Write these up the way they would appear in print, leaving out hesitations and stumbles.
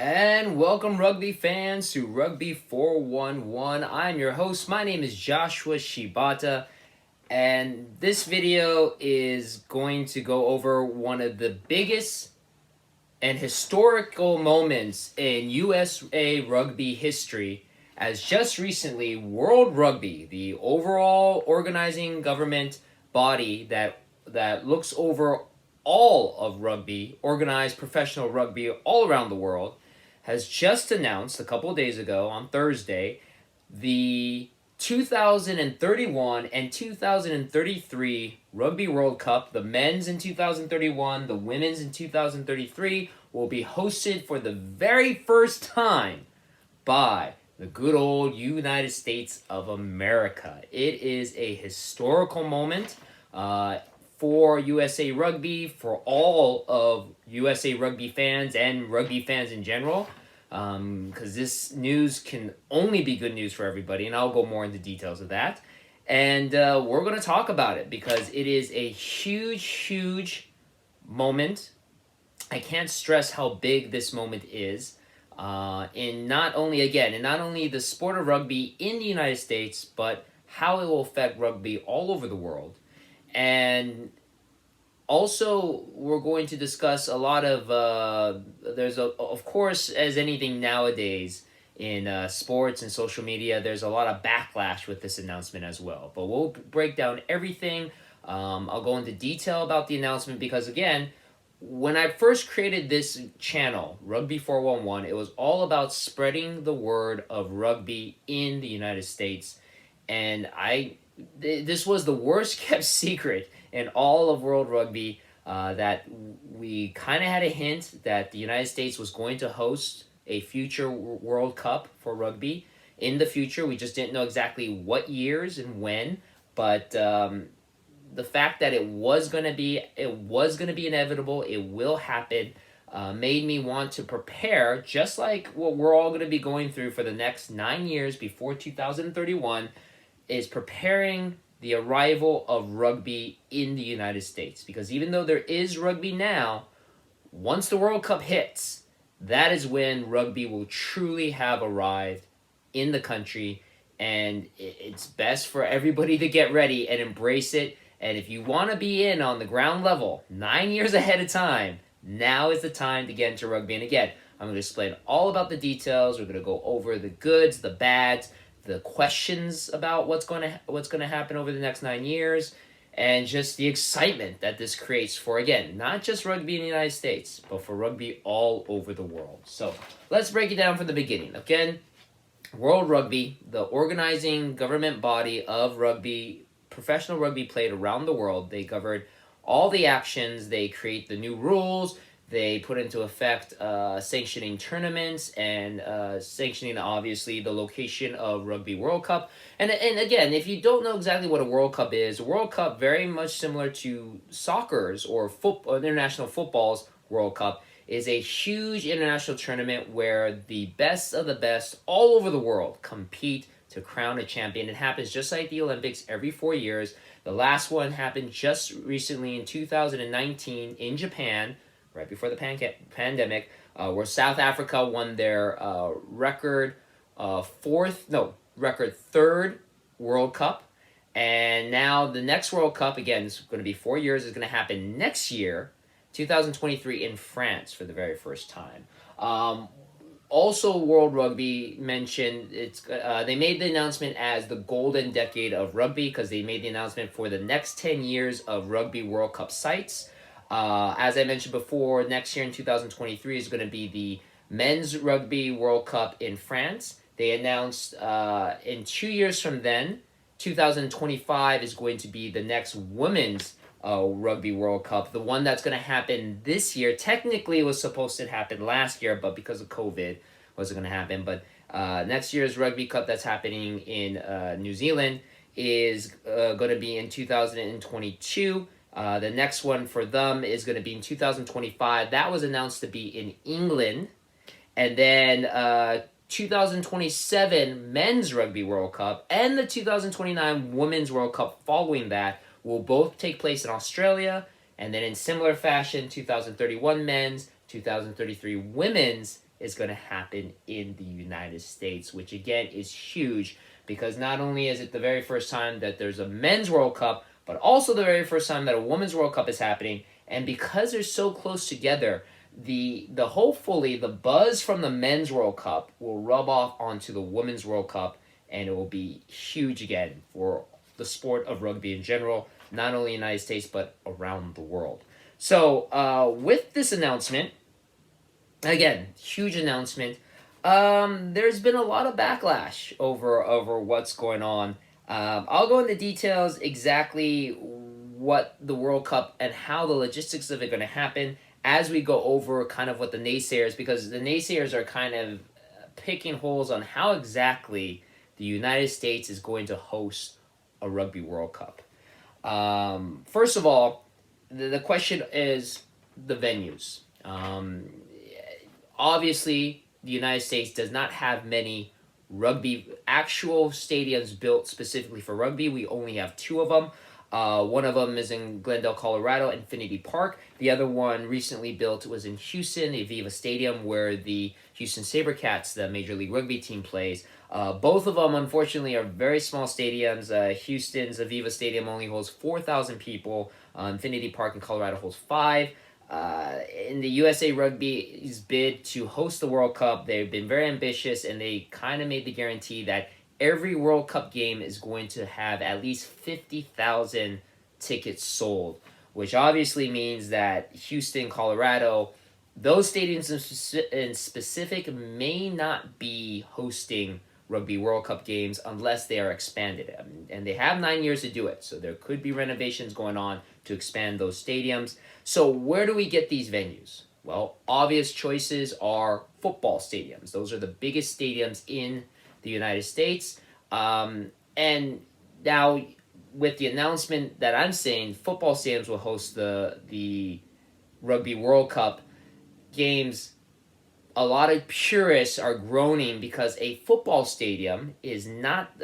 And welcome, rugby fans, to Rugby 411. I'm your host. My name is Joshua Shibata, and this video is going to go over one of the biggest and historical moments in USA rugby history, as just recently, World Rugby, the overall organizing government body that looks over all of rugby, organized professional rugby all around the world, has just announced a couple of days ago on Thursday the 2031 and 2033 Rugby World Cup. The men's in 2031, the women's in 2033 will be hosted for the very first time by the good old United States of America. It is a historical moment for USA Rugby, for all of USA Rugby fans and rugby fans in general, because this news can only be good news for everybody, and I'll go more into details of that. And we're going to talk about it because it is a huge, huge moment. I can't stress how big this moment is in not only the sport of rugby in the United States, but how it will affect rugby all over the world. And also, we're going to discuss a lot of of course, as anything nowadays in sports and social media, there's a lot of backlash with this announcement as well. But we'll break down everything. I'll go into detail about the announcement because, again, when I first created this channel, Rugby 411, it was all about spreading the word of rugby in the United States. And this was the worst kept secret in all of world rugby, that we kind of had a hint that the United States was going to host a future World Cup for rugby in the future. We just didn't know exactly what years and when, but the fact that it was going to be inevitable, it will happen, made me want to prepare, just like what we're all going to be going through for the next 9 years before 2031, is preparing the arrival of rugby in the United States. Because even though there is rugby now, once the World Cup hits, that is when rugby will truly have arrived in the country, and it's best for everybody to get ready and embrace it. And if you want to be in on the ground level 9 years ahead of time, now is the time to get into rugby. And again, I'm going to explain all about the details. We're going to go over the goods, the bads, the questions about what's going to happen over the next 9 years, and just the excitement that this creates for, again, not just rugby in the United States, but for rugby all over the world. So let's break it down from the beginning. Again, World Rugby, the organizing government body of rugby, professional rugby played around the world. They govern all the actions. They create the new rules. They put into effect sanctioning tournaments and sanctioning, obviously, the location of Rugby World Cup. And again, if you don't know exactly what a World Cup is, a World Cup, very much similar to soccer's or international football's World Cup, is a huge international tournament where the best of the best all over the world compete to crown a champion. It happens just like the Olympics every 4 years. The last one happened just recently in 2019 in Japan, right before the pandemic, where South Africa won their record third World Cup. And now the next World Cup, again, is going to be 4 years, is going to happen next year, 2023, in France for the very first time. Also, World Rugby mentioned they made the announcement as the golden decade of rugby because they made the announcement for the next 10 years of Rugby World Cup sites. As I mentioned before, next year in 2023 is going to be the Men's Rugby World Cup in France. They announced in 2 years from then, 2025 is going to be the next Women's Rugby World Cup. The one that's going to happen this year, technically it was supposed to happen last year, but because of COVID, wasn't going to happen. But next year's Rugby Cup that's happening in New Zealand is going to be in 2022. The next one for them is going to be in 2025. That was announced to be in England. And then 2027 Men's Rugby World Cup and the 2029 Women's World Cup following that will both take place in Australia. And then in similar fashion, 2031 Men's, 2033 Women's is going to happen in the United States, which again is huge because not only is it the very first time that there's a Men's World Cup, but also the very first time that a Women's World Cup is happening. And because they're so close together, the hopefully the buzz from the Men's World Cup will rub off onto the Women's World Cup, and it will be huge again for the sport of rugby in general, not only in the United States but around the world. So with this announcement, again, huge announcement. There's been a lot of backlash over what's going on. I'll go into details exactly what the World Cup and how the logistics of it going to happen as we go over kind of what the naysayers, because the naysayers are kind of picking holes on how exactly the United States is going to host a Rugby World Cup. First of all, the question is the venues. Obviously, the United States does not have many actual stadiums built specifically for rugby. We only have two of them. One of them is in Glendale, Colorado, Infinity Park. The other one recently built was in Houston, Aviva Stadium, where the Houston SaberCats, the Major League Rugby team, plays. Both of them, unfortunately, are very small stadiums. Houston's Aviva Stadium only holds 4,000 people. Infinity Park in Colorado holds 5. In the USA Rugby's bid to host the World Cup, they've been very ambitious, and they kind of made the guarantee that every World Cup game is going to have at least 50,000 tickets sold, which obviously means that Houston, Colorado, those stadiums in specific may not be hosting Rugby World Cup games unless they are expanded. And they have 9 years to do it, so there could be renovations going on to expand those stadiums. So where do we get these venues? Well, obvious choices are football stadiums. Those are the biggest stadiums in the United States. And now with the announcement that I'm saying football stadiums will host the Rugby World Cup games, a lot of purists are groaning because a football field is not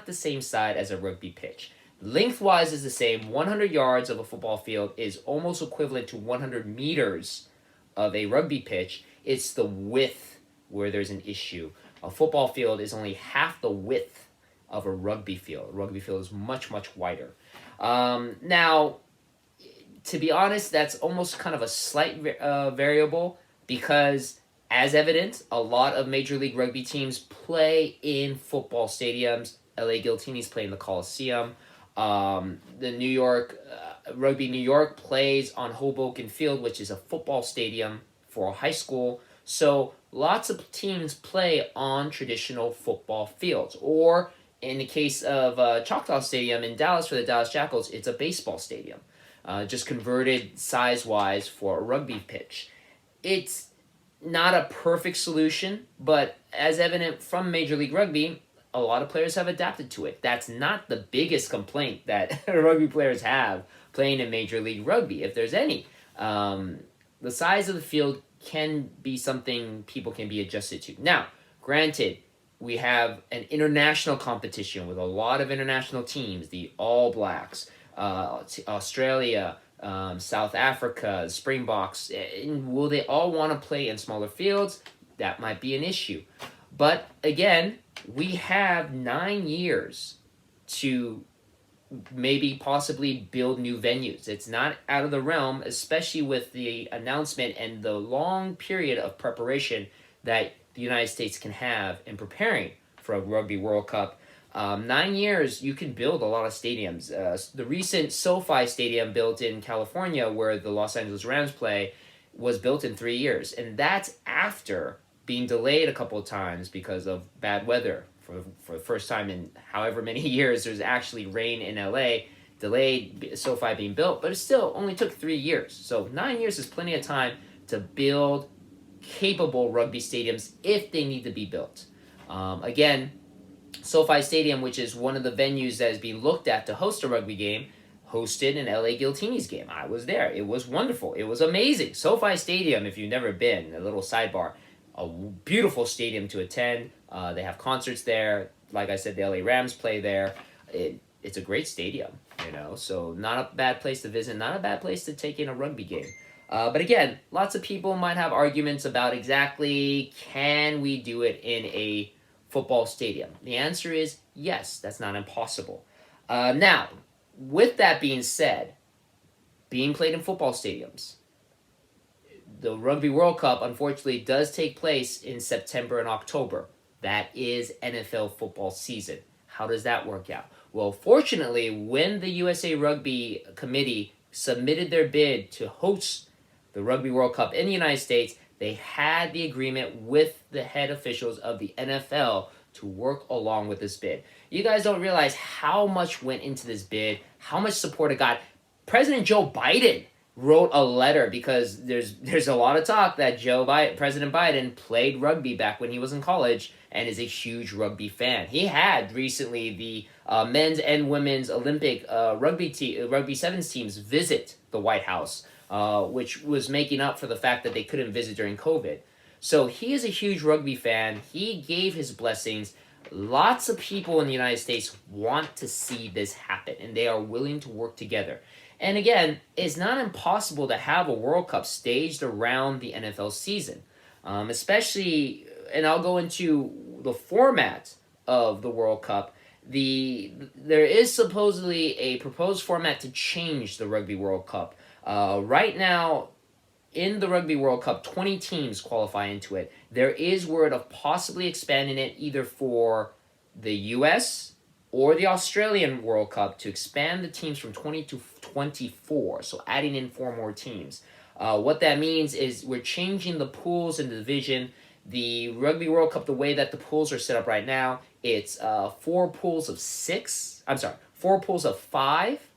the same size as a rugby pitch. Lengthwise is the same. 100 yards of a football field is almost equivalent to 100 meters of a rugby pitch. It's the width where there's an issue. A football field is only half the width of a rugby field. A rugby field is much, much wider. Now, to be honest, that's almost kind of a slight variable because, as evident, a lot of Major League Rugby teams play in football stadiums. LA Guillotines play in the Coliseum. The New York Rugby New York plays on Hoboken Field, which is a football stadium for a high school. So lots of teams play on traditional football fields. Or in the case of Choctaw Stadium in Dallas for the Dallas Jackals, it's a baseball stadium, just converted size-wise for a rugby pitch. It's not a perfect solution, but as evident from Major League Rugby, a lot of players have adapted to it. That's not the biggest complaint that rugby players have playing in Major League Rugby, if there's any. The size of the field can be something people can be adjusted to. Now, granted, we have an international competition with a lot of international teams, the All Blacks, Australia, South Africa, Springboks. And will they all want to play in smaller fields? That might be an issue. But again, we have 9 years to maybe possibly build new venues. It's not out of the realm, especially with the announcement and the long period of preparation that the United States can have in preparing for a Rugby World Cup. 9 years, you can build a lot of stadiums. The recent SoFi Stadium built in California, where the Los Angeles Rams play, was built in 3 years. And that's after being delayed a couple of times because of bad weather. For the first time in however many years, there's actually rain in LA, delayed SoFi being built, but it still only took 3 years. So 9 years is plenty of time to build capable rugby stadiums if they need to be built. Again, SoFi Stadium, which is one of the venues that is being looked at to host a rugby game, hosted an LA Guillotines game. I was there. It was wonderful. It was amazing. SoFi Stadium, if you've never been, a little sidebar, a beautiful stadium to attend. They have concerts there. Like I said, the LA Rams play there. It's a great stadium, so not a bad place to visit, not a bad place to take in a rugby game. But again, lots of people might have arguments about exactly can we do it in a football stadium. The answer is yes, that's not impossible. Now, with that being said, being played in football stadiums, the Rugby World Cup unfortunately does take place in September and October. That is NFL football season. How does that work out? Well, fortunately, when the USA Rugby Committee submitted their bid to host the Rugby World Cup in the United States, they had the agreement with the head officials of the NFL to work along with this bid. You guys don't realize how much went into this bid, how much support it got. President Joe Biden wrote a letter because there's a lot of talk that President Biden played rugby back when he was in college and is a huge rugby fan. He had recently the men's and women's Olympic rugby sevens teams visit the White House, which was making up for the fact that they couldn't visit during COVID. So he is a huge rugby fan. He gave his blessings. Lots of people in the United States want to see this happen, and they are willing to work together. And again, it's not impossible to have a World Cup staged around the NFL season, especially, and I'll go into the format of the World Cup. There is supposedly a proposed format to change the Rugby World Cup. Right now, in the Rugby World Cup, 20 teams qualify into it. There is word of possibly expanding it either for the U.S. or the Australian World Cup to expand the teams from 20 to 24, so adding in 4 more teams. What that means is we're changing the pools in the division. The Rugby World Cup, the way that the pools are set up right now, it's 4 pools of 4 pools of 5,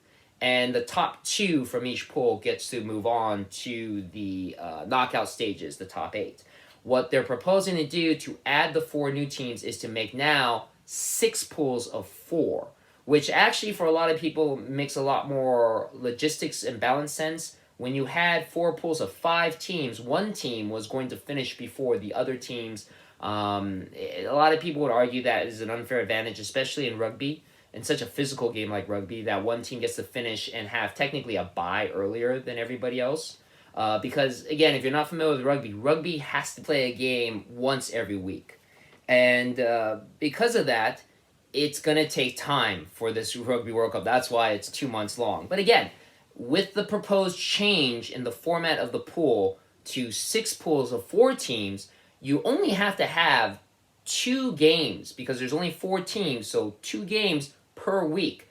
and the top 2 from each pool gets to move on to the knockout stages, the top 8. What they're proposing to do to add the 4 new teams is to make now 6 pools of 4, which actually for a lot of people makes a lot more logistics and balance sense. When you had 4 pools of 5 teams, one team was going to finish before the other teams. A lot of people would argue that is an unfair advantage, especially in rugby, in such a physical game like rugby, that one team gets to finish and have technically a bye earlier than everybody else. Because, again, if you're not familiar with rugby, rugby has to play a game once every week. And because of that, it's going to take time for this Rugby World Cup. That's why it's 2 months long. But again, with the proposed change in the format of the pool to 6 pools of 4 teams, you only have to have 2 games because there's only 4 teams, so 2 games per week.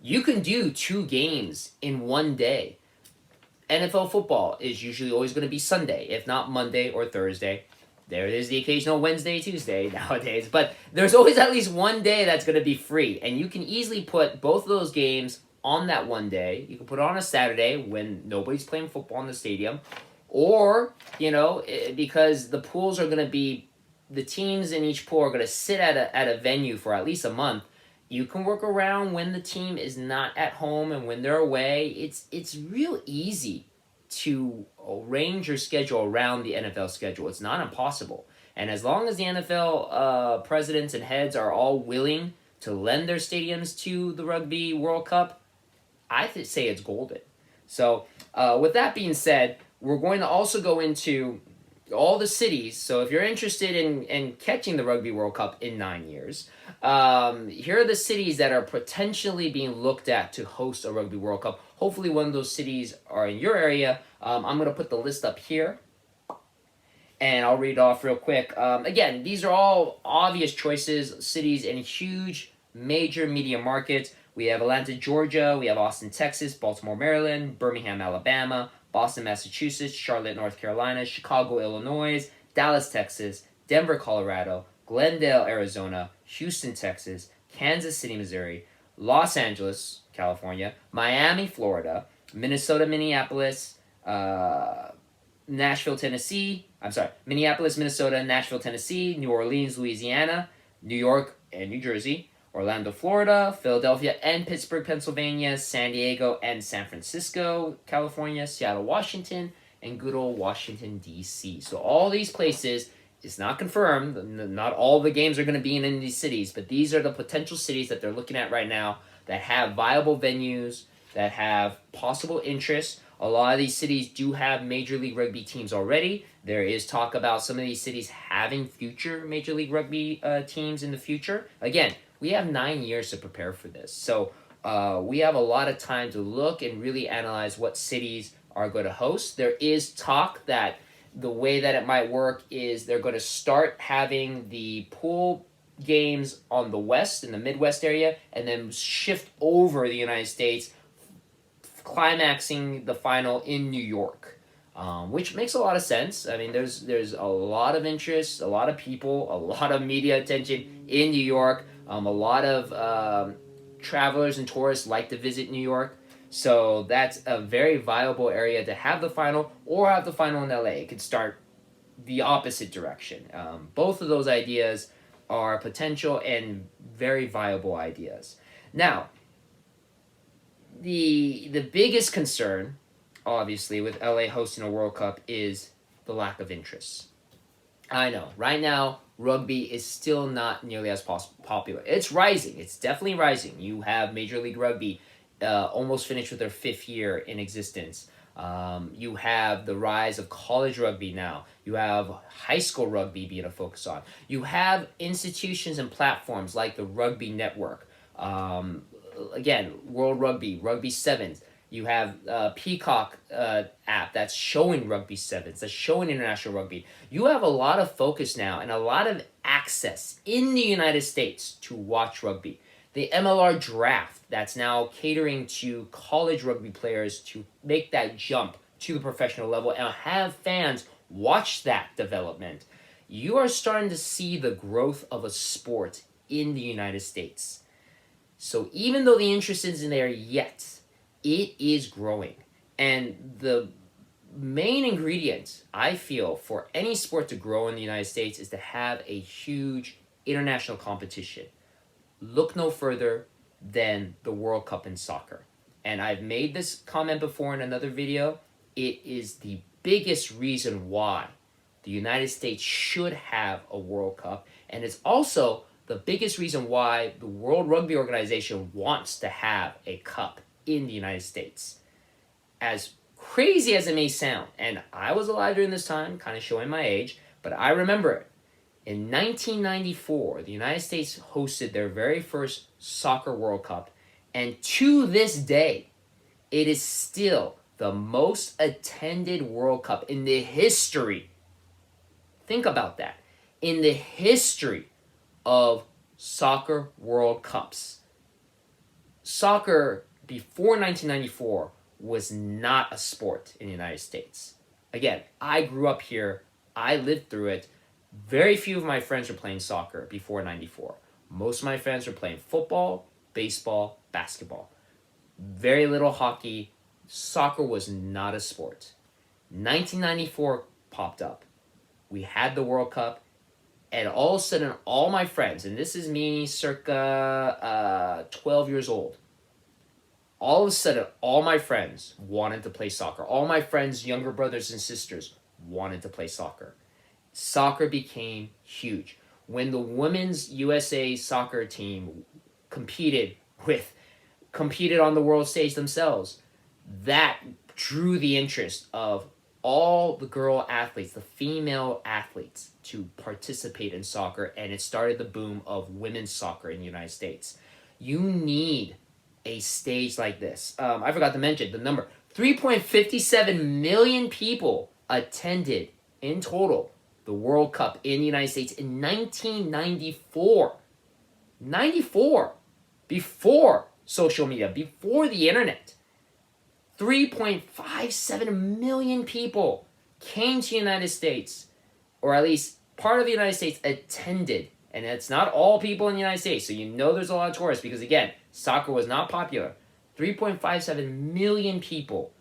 You can do 2 games in one day. NFL football is usually always going to be Sunday, if not Monday or Thursday. There is the occasional Wednesday, Tuesday nowadays, but there's always at least one day that's going to be free, and you can easily put both of those games on that one day. You can put it on a Saturday when nobody's playing football in the stadium, or, because the pools are going to be, the teams in each pool are going to sit at a venue for at least a month. You can work around when the team is not at home and when they're away. It's real easy to arrange your schedule around the NFL schedule. It's not impossible. And as long as the NFL presidents and heads are all willing to lend their stadiums to the Rugby World Cup, I say it's golden. So with that being said, we're going to also go into all the cities. So if you're interested in catching the Rugby World Cup in 9 years, here are the cities that are potentially being looked at to host a Rugby World Cup. Hopefully one of those cities are in your area. I'm going to put the list up here, and I'll read it off real quick. Again, these are all obvious choices, cities in huge, major media markets. We have Atlanta, Georgia. We have Austin, Texas, Baltimore, Maryland, Birmingham, Alabama, Boston, Massachusetts, Charlotte, North Carolina, Chicago, Illinois, Dallas, Texas, Denver, Colorado, Glendale, Arizona, Houston, Texas, Kansas City, Missouri, Los Angeles, California, Miami, Florida, Minnesota, Minneapolis, Minneapolis, Minnesota, Nashville, Tennessee, New Orleans, Louisiana, New York and New Jersey, Orlando, Florida, Philadelphia and Pittsburgh, Pennsylvania, San Diego and San Francisco, California, Seattle, Washington, and good old Washington, D.C. So all these places, it's not confirmed, not all the games are going to be in any of these cities, but these are the potential cities that they're looking at right now that have viable venues, that have possible interest. A lot of these cities do have Major League Rugby teams already. There is talk about some of these cities having future Major League Rugby teams in the future. Again, we have 9 years to prepare for this. So we have a lot of time to look and really analyze what cities are going to host. There is talk that the way that it might work is they're going to start having the pool games on the west, in the Midwest area, and then shift over the United States, climaxing the final in New York, which makes a lot of sense. I mean, there's a lot of interest, a lot of people, a lot of media attention in New York. A lot of travelers and tourists like to visit New York. So that's a very viable area to have the final, or have the final in LA. It could start the opposite direction. Both of those ideas are potential and very viable ideas. Now, the biggest concern, obviously, with LA hosting a World Cup is the lack of interest. I know, right now, rugby is still not nearly as popular. It's rising. It's definitely rising. You have Major League Rugby almost finished with their 5th year in existence. You have the rise of college rugby now. You have high school rugby being a focus on. You have institutions and platforms like the Rugby Network. Again, World Rugby, Rugby Sevens. You have Peacock app that's showing Rugby Sevens, that's showing international rugby. You have a lot of focus now and a lot of access in the United States to watch rugby. The MLR draft that's now catering to college rugby players to make that jump to the professional level and have fans watch that development. You are starting to see the growth of a sport in the United States. So even though the interest isn't there yet, it is growing. And the main ingredient, I feel, for any sport to grow in the United States is to have a huge international competition. Look no further than the World Cup in soccer. And I've made this comment before in another video. It is the biggest reason why the United States should have a World Cup. And it's also the biggest reason why the World Rugby Organization wants to have a cup in the United States. As crazy as it may sound, and I was alive during this time, kind of showing my age, but I remember it. In 1994, the United States hosted their very first soccer World Cup, and to this day, it is still the most attended World Cup in the history. Think about that. In the history of soccer World Cups. Soccer before 1994 was not a sport in the United States. Again, I grew up here. I lived through it. Very few of my friends were playing soccer before 94. Most of my friends were playing football, baseball, basketball. Very little hockey. Soccer was not a sport. 1994 popped up. We had the World Cup, and all of a sudden, all my friends, and this is me circa 12 years old, all of a sudden, all my friends wanted to play soccer. All my friends' younger brothers and sisters wanted to play soccer. Soccer became huge. When the women's USA soccer team competed on the world stage themselves, that drew the interest of all the girl athletes, the female athletes, to participate in soccer, and it started the boom of women's soccer in the United States. You need a stage like this. I forgot to mention the number. 3.57 million people attended in total the World Cup in the United States in 1994. 94. Before social media, before the internet. 3.57 million people came to the United States, or at least part of the United States attended. And it's not all people in the United States, so you know there's a lot of tourists because, again, soccer was not popular. 3.57 million people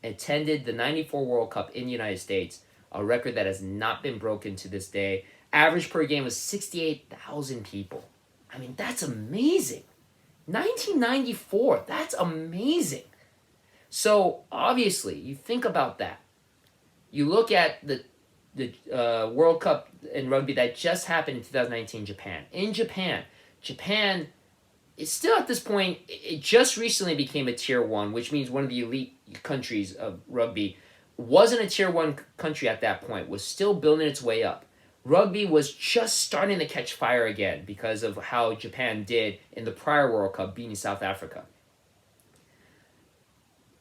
attended the 94 World Cup in the United States, a record that has not been broken to this day. Average per game was 68,000 people. I mean, that's amazing. 1994, that's amazing. So, obviously, you think about that. You look at the World Cup in rugby that just happened in 2019 Japan. In Japan is still at this point, it just recently became a tier 1, which means one of the elite countries of rugby, wasn't a tier one country at that point, was still building its way up. Rugby was just starting to catch fire again because of how Japan did in the prior World Cup, beating South Africa.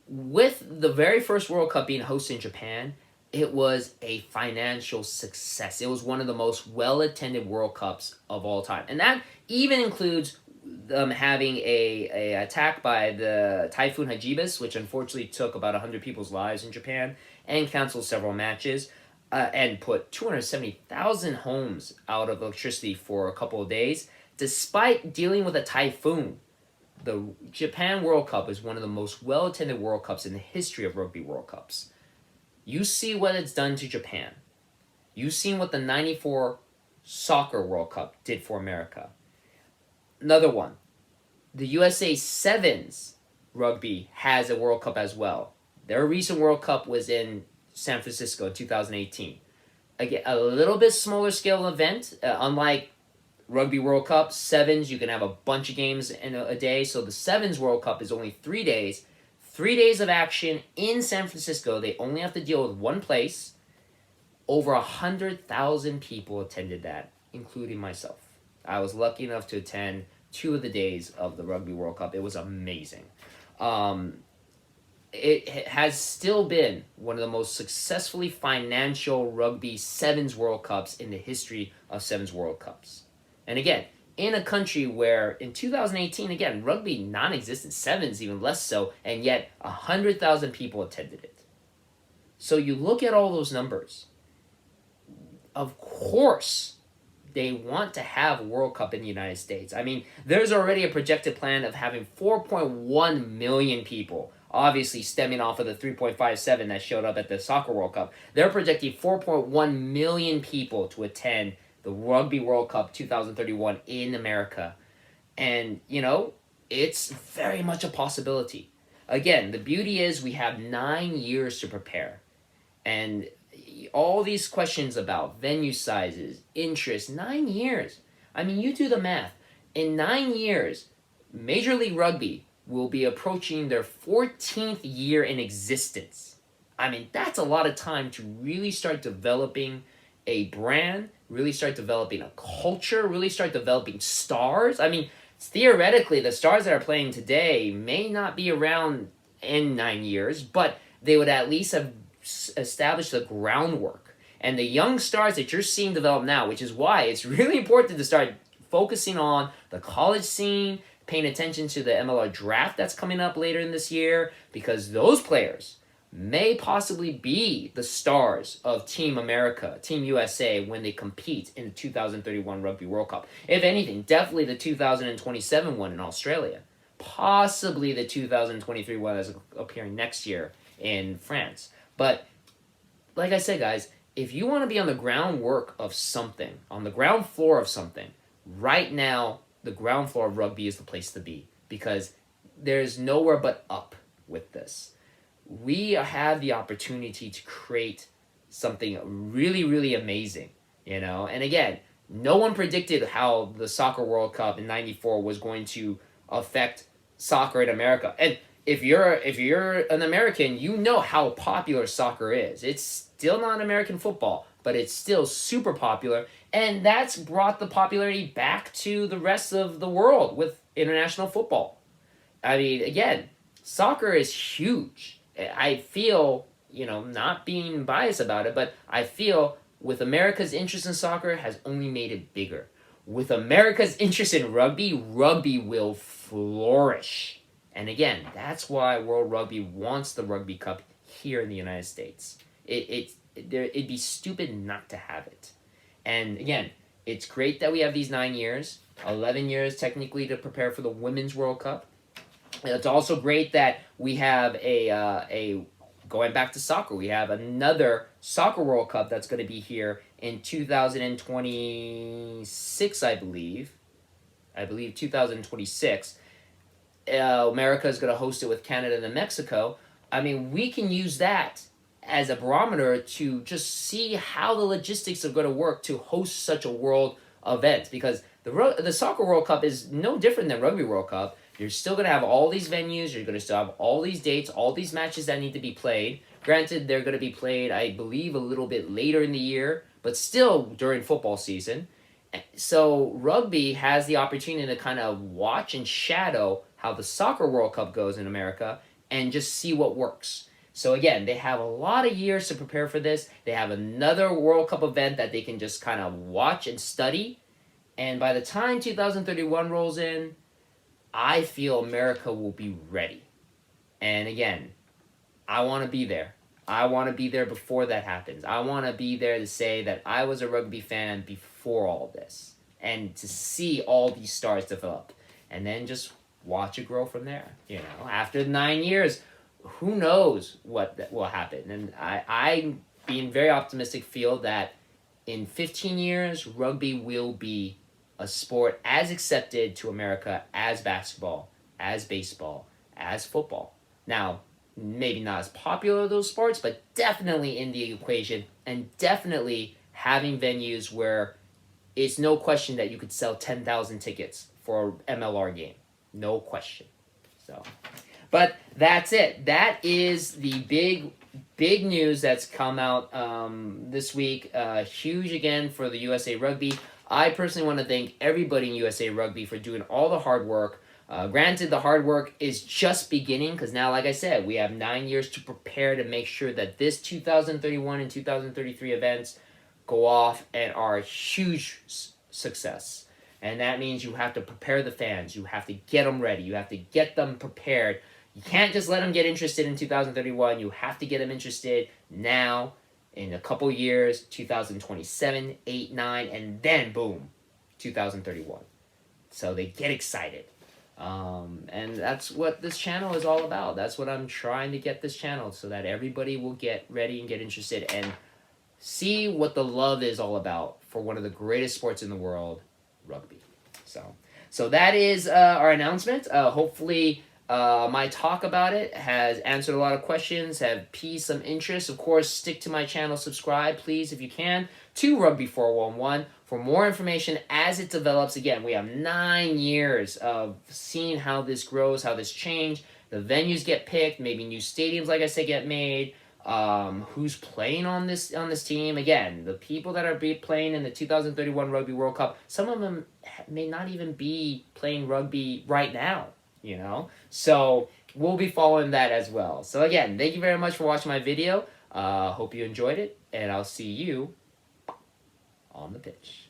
With the very first World Cup being hosted in Japan, it was a financial success. It was one of the most well-attended World Cups of all time. And that even includes them having a attack by the Typhoon Hagibis, which unfortunately took about 100 people's lives in Japan and canceled several matches, and put 270,000 homes out of electricity for a couple of days. Despite dealing with a typhoon, the Japan World Cup is one of the most well-attended World Cups in the history of Rugby World Cups. You see what it's done to Japan. You've seen what the 94 Soccer World Cup did for America. Another one, the USA Sevens Rugby has a World Cup as well. Their recent World Cup was in San Francisco in 2018. Again, a little bit smaller scale event, unlike Rugby World Cup. Sevens, you can have a bunch of games in a day. So the Sevens World Cup is only 3 days. 3 days of action in San Francisco. They only have to deal with one place. Over 100,000 people attended that, including myself. I was lucky enough to attend 2 of the days of the Rugby World Cup. It was amazing. It has still been one of the most successfully financial Rugby Sevens World Cups in the history of Sevens World Cups. And again, in a country where in 2018, again, rugby non-existent, sevens even less so, and yet 100,000 people attended it. So you look at all those numbers. Of course, they want to have a World Cup in the United States. I mean, there's already a projected plan of having 4.1 million people, obviously stemming off of the 3.57 that showed up at the Soccer World Cup. They're projecting 4.1 million people to attend the Rugby World Cup 2031 in America. And, it's very much a possibility. Again, the beauty is we have 9 years to prepare. And all these questions about venue sizes, interest, 9 years. I mean, you do the math. In 9 years, Major League Rugby will be approaching their 14th year in existence. I mean, that's a lot of time to really start developing a brand, really start developing a culture, really start developing stars. I mean, theoretically, the stars that are playing today may not be around in 9 years, but they would at least have established the groundwork. And the young stars that you're seeing develop now, which is why it's really important to start focusing on the college scene, paying attention to the MLR draft that's coming up later in this year, because those players may possibly be the stars of Team America, Team USA, when they compete in the 2031 Rugby World Cup. If anything, definitely the 2027 one in Australia. Possibly the 2023 one that's appearing next year in France. But, like I said, guys, if you want to be on the groundwork of something, on the ground floor of something, right now, the ground floor of rugby is the place to be. Because there's nowhere but up with this. We have the opportunity to create something really, really amazing, And again, no one predicted how the Soccer World Cup in '94 was going to affect soccer in America. And if you're an American, you know how popular soccer is. It's still not American football, but it's still super popular, and that's brought the popularity back to the rest of the world with international football. I mean, again, soccer is huge. I feel, not being biased about it, but I feel with America's interest in soccer has only made it bigger. With America's interest in rugby, rugby will flourish. And again, that's why World Rugby wants the Rugby Cup here in the United States. It'd be stupid not to have it. And again, it's great that we have these 9 years, 11 years technically to prepare for the Women's World Cup. It's also great that we have a going back to soccer, we have another Soccer World Cup that's going to be here in 2026, I believe. 2026. America is going to host it with Canada and Mexico. I mean, we can use that as a barometer to just see how the logistics are going to work to host such a world event, because the Soccer World Cup is no different than Rugby World Cup. You're still going to have all these venues. You're going to still have all these dates, all these matches that need to be played. Granted, they're going to be played, I believe, a little bit later in the year, but still during football season. So rugby has the opportunity to kind of watch and shadow how the Soccer World Cup goes in America and just see what works. So again, they have a lot of years to prepare for this. They have another World Cup event that they can just kind of watch and study. And by the time 2031 rolls in, I feel America will be ready. And again, I want to be there. I want to be there before that happens. I want to be there to say that I was a rugby fan before all this and to see all these stars develop and then just watch it grow from there. You know, after 9 years, who knows what will happen. And I being very optimistic, feel that in 15 years, rugby will be a sport as accepted to America as basketball, as baseball, as football. Now, maybe not as popular those sports, but definitely in the equation, and definitely having venues where it's no question that you could sell 10,000 tickets for an MLR game. No question. So, but that's it. That is the big news that's come out this week. Huge again for the USA Rugby. I personally want to thank everybody in USA Rugby for doing all the hard work. Granted, the hard work is just beginning because now, like I said, we have 9 years to prepare to make sure that this 2031 and 2033 events go off and are a huge success. And that means you have to prepare the fans. You have to get them ready. You have to get them prepared. You can't just let them get interested in 2031. You have to get them interested now, in a couple years, 2027, 8, 9, and then boom, 2031. So they get excited. And that's what this channel is all about. That's what I'm trying to get this channel, so that everybody will get ready and get interested and see what the love is all about for one of the greatest sports in the world, rugby. So that is our announcement. Hopefully my talk about it has answered a lot of questions, have piqued some interest. Of course, stick to my channel, subscribe, please, if you can, to Rugby 411 for more information as it develops. Again, we have 9 years of seeing how this grows, how this changes. The venues get picked, maybe new stadiums, like I said, get made. Who's playing on this team? Again, the people that are playing in the 2031 Rugby World Cup, some of them may not even be playing rugby right now, you know? So we'll be following that as well. So again, thank you very much for watching my video. Hope you enjoyed it, and I'll see you on the pitch.